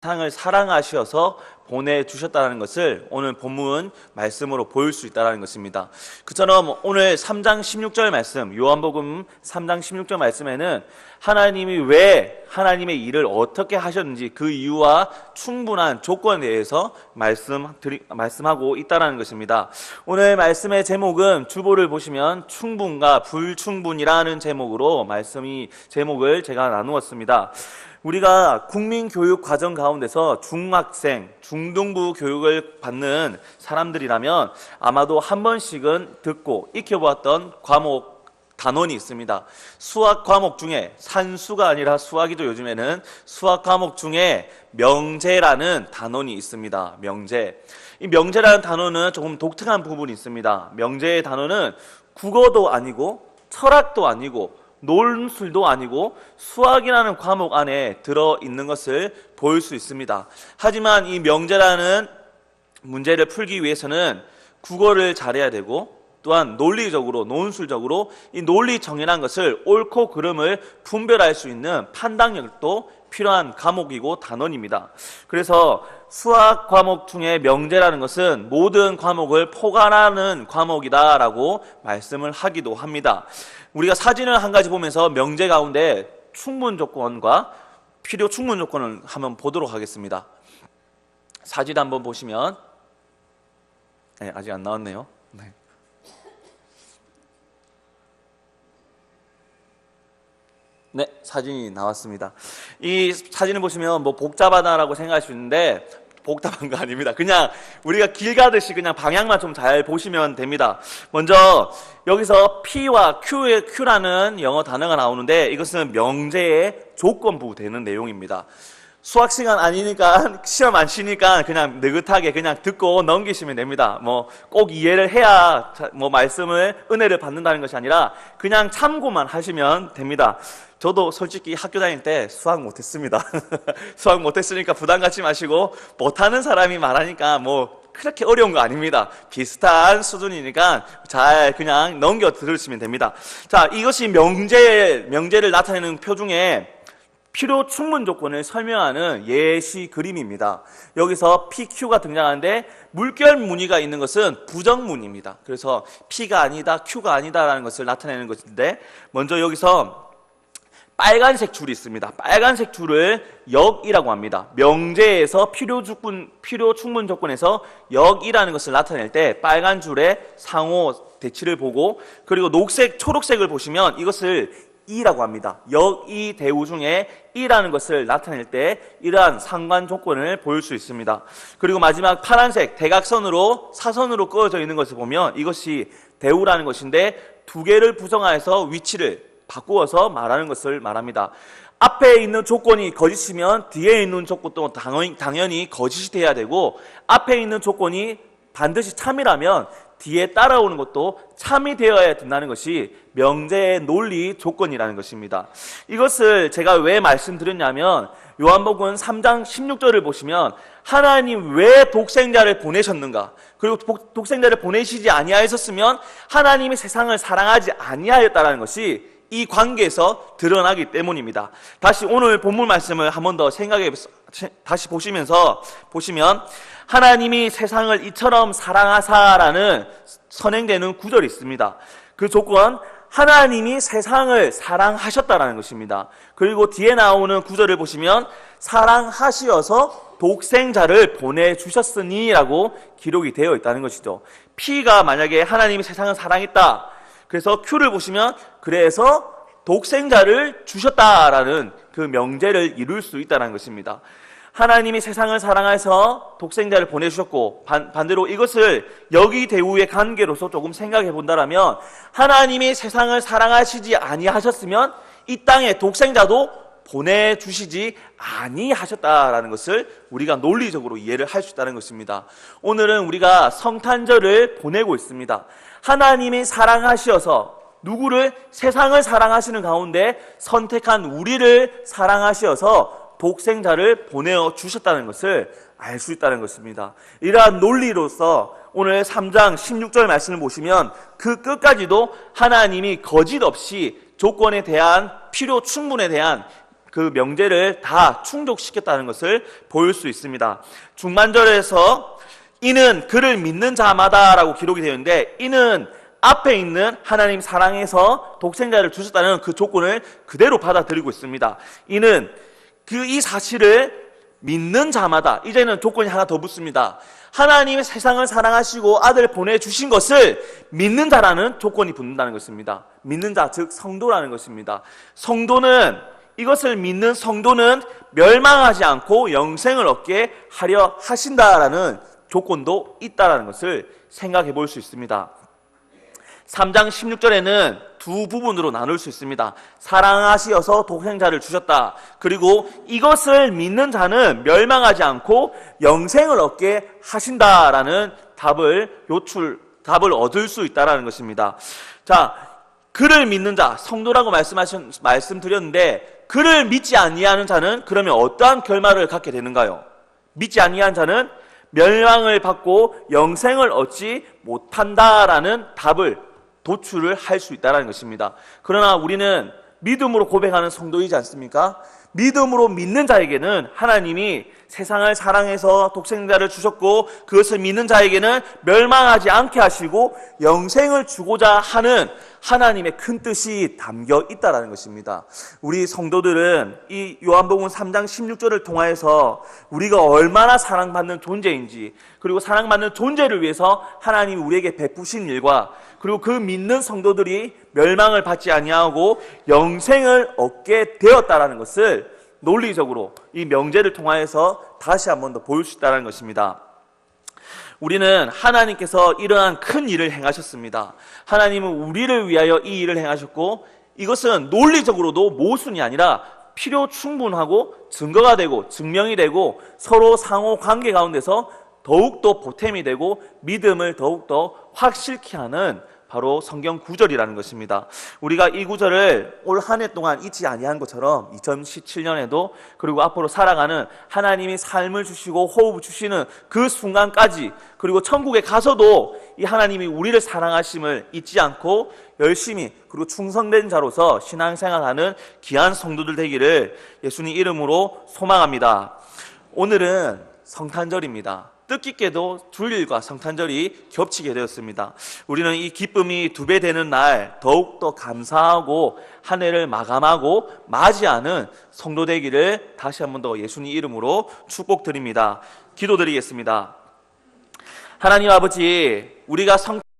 세상을 사랑하셔서 보내주셨다는 것을 오늘 본문 말씀으로 보일 수 있다는 것입니다. 그처럼 오늘 3장 16절 말씀, 요한복음 3장 16절 말씀에는 하나님이 왜 하나님의 일을 어떻게 하셨는지 그 이유와 충분한 조건에 대해서 말씀하고 있다는 것입니다. 오늘 말씀의 제목은 주보를 보시면 충분과 불충분이라는 제목으로 제목을 제가 나누었습니다. 우리가 국민교육 과정 가운데서 중학생, 중등부 교육을 받는 사람들이라면 아마도 한 번씩은 듣고 익혀보았던 단원이 있습니다. 수학 과목 중에, 산수가 아니라 수학이죠. 요즘에는 수학 과목 중에 명제라는 단원이 있습니다. 명제. 이 명제라는 단원은 조금 독특한 부분이 있습니다. 명제의 단원은 국어도 아니고 철학도 아니고 논술도 아니고 수학이라는 과목 안에 들어있는 것을 볼 수 있습니다. 하지만 이 명제라는 문제를 풀기 위해서는 국어를 잘해야 되고 또한 논리적으로, 논술적으로 이 논리 정연한 것을 옳고 그름을 분별할 수 있는 판단력도 필요한 과목이고 단원입니다. 그래서 수학 과목 중에 명제라는 것은 모든 과목을 포괄하는 과목이다라고 말씀을 하기도 합니다. 우리가 사진을 한 가지 보면서 명제 가운데 충분 조건과 필요 충분 조건을 한번 보도록 하겠습니다. 사진 한번 보시면 아직 안 나왔네요. 네, 사진이 나왔습니다. 이 사진을 보시면 복잡하다라고 생각할 수 있는데 복잡한 거 아닙니다. 그냥 우리가 길 가듯이 그냥 방향만 좀 잘 보시면 됩니다. 먼저 여기서 P와 Q라는 영어 단어가 나오는데 이것은 명제의 조건부 되는 내용입니다. 수학 시간 아니니까 시험 안 치니까 그냥 느긋하게 그냥 듣고 넘기시면 됩니다. 꼭 이해를 해야 말씀을 은혜를 받는다는 것이 아니라 그냥 참고만 하시면 됩니다. 저도 솔직히 학교 다닐 때 수학 못했습니다. 수학 못했으니까 부담 갖지 마시고 못하는 사람이 말하니까 그렇게 어려운 거 아닙니다. 비슷한 수준이니까 잘 그냥 넘겨 들으시면 됩니다. 자, 이것이 명제를 나타내는 표 중에 필요 충분 조건을 설명하는 예시 그림입니다. 여기서 PQ가 등장하는데 물결 무늬가 있는 것은 부정문입니다. 그래서 P가 아니다, Q가 아니다라는 것을 나타내는 것인데 먼저 여기서 빨간색 줄이 있습니다. 빨간색 줄을 역이라고 합니다. 명제에서 필요 충분 조건에서 역이라는 것을 나타낼 때 빨간 줄의 상호 대치를 보고 그리고 녹색, 초록색을 보시면 이것을 이라고 합니다. 역이 대우 중에 이라는 것을 나타낼 때 이러한 상관 조건을 보일 수 있습니다. 그리고 마지막 파란색 대각선으로 사선으로 그어져 있는 것을 보면 이것이 대우라는 것인데 두 개를 부정하여서 위치를 바꾸어서 말하는 것을 말합니다. 앞에 있는 조건이 거짓이면 뒤에 있는 조건도 당연히 거짓이 돼야 되고 앞에 있는 조건이 반드시 참이라면 뒤에 따라오는 것도 참이 되어야 된다는 것이 명제의 논리 조건이라는 것입니다. 이것을 제가 왜 말씀드렸냐면 요한복음 3장 16절을 보시면 하나님 왜 독생자를 보내셨는가? 그리고 독생자를 보내시지 아니하였으면 하나님이 세상을 사랑하지 아니하였다라는 것이 이 관계에서 드러나기 때문입니다. 다시 오늘 본문 말씀을 한 번 더 다시 보시면 하나님이 세상을 이처럼 사랑하사라는 선행되는 구절이 있습니다. 그 조건 하나님이 세상을 사랑하셨다라는 것입니다. 그리고 뒤에 나오는 구절을 보시면 사랑하시어서 독생자를 보내주셨으니 라고 기록이 되어 있다는 것이죠. P가 만약에 하나님이 세상을 사랑했다. 그래서 Q를 보시면 그래서 독생자를 주셨다라는 그 명제를 이룰 수 있다는 것입니다. 하나님이 세상을 사랑해서 독생자를 보내주셨고 반대로 이것을 역이 대우의 관계로서 조금 생각해 본다면 하나님이 세상을 사랑하시지 아니하셨으면 이 땅에 독생자도 보내주시지 아니하셨다라는 것을 우리가 논리적으로 이해를 할 수 있다는 것입니다. 오늘은 우리가 성탄절을 보내고 있습니다. 하나님이 사랑하시어서 누구를 세상을 사랑하시는 가운데 선택한 우리를 사랑하시어서 독생자를 보내어 주셨다는 것을 알 수 있다는 것입니다. 이러한 논리로서 오늘 3장 16절 말씀을 보시면 그 끝까지도 하나님이 거짓 없이 조건에 대한 필요 충분에 대한 그 명제를 다 충족시켰다는 것을 보일 수 있습니다. 중반절에서 이는 그를 믿는 자마다라고 기록이 되어 있는데, 이는 앞에 있는 하나님 사랑에서 독생자를 주셨다는 그 조건을 그대로 받아들이고 있습니다. 이는 이 사실을 믿는 자마다, 이제는 조건이 하나 더 붙습니다. 하나님이 세상을 사랑하시고 아들을 보내주신 것을 믿는 자라는 조건이 붙는다는 것입니다. 믿는 자, 즉 성도라는 것입니다. 이것을 믿는 성도는 멸망하지 않고 영생을 얻게 하려 하신다라는 조건도 있다라는 것을 생각해 볼 수 있습니다. 3장 16절에는 두 부분으로 나눌 수 있습니다. 사랑하시어서 독생자를 주셨다. 그리고 이것을 믿는 자는 멸망하지 않고 영생을 얻게 하신다라는 답을 얻을 수 있다라는 것입니다. 자, 그를 믿는 자, 성도라고 말씀드렸는데, 그를 믿지 아니하는 자는 그러면 어떠한 결말을 갖게 되는가요? 믿지 아니한 자는 멸망을 받고 영생을 얻지 못한다라는 답을 도출을 할 수 있다는 것입니다. 그러나 우리는 믿음으로 고백하는 성도이지 않습니까? 믿음으로 믿는 자에게는 하나님이 세상을 사랑해서 독생자를 주셨고, 그것을 믿는 자에게는 멸망하지 않게 하시고 영생을 주고자 하는 하나님의 큰 뜻이 담겨 있다는 것입니다. 우리 성도들은 이 요한복음 3장 16절을 통하여서 우리가 얼마나 사랑받는 존재인지, 그리고 사랑받는 존재를 위해서 하나님이 우리에게 베푸신 일과, 그리고 그 믿는 성도들이 멸망을 받지 아니하고 영생을 얻게 되었다라는 것을 논리적으로 이 명제를 통하여서 다시 한 번 더 보일 수 있다는 것입니다. 우리는 하나님께서 이러한 큰 일을 행하셨습니다. 하나님은 우리를 위하여 이 일을 행하셨고, 이것은 논리적으로도 모순이 아니라 필요 충분하고 증거가 되고 증명이 되고 서로 상호 관계 가운데서 더욱더 보탬이 되고 믿음을 더욱더 확실케 하는 바로 성경 구절이라는 것입니다. 우리가 이 구절을 올 한 해 동안 잊지 아니한 것처럼 2017년에도, 그리고 앞으로 살아가는 하나님이 삶을 주시고 호흡을 주시는 그 순간까지, 그리고 천국에 가서도 이 하나님이 우리를 사랑하심을 잊지 않고 열심히 그리고 충성된 자로서 신앙생활하는 귀한 성도들 되기를 예수님 이름으로 소망합니다. 오늘은 성탄절입니다. 뜻깊게도 주일과 성탄절이 겹치게 되었습니다. 우리는 이 기쁨이 2배 되는 날 더욱더 감사하고 한 해를 마감하고 맞이하는 성도 되기를 다시 한 번 더 예수님 이름으로 축복드립니다. 기도드리겠습니다. 하나님 아버지, 우리가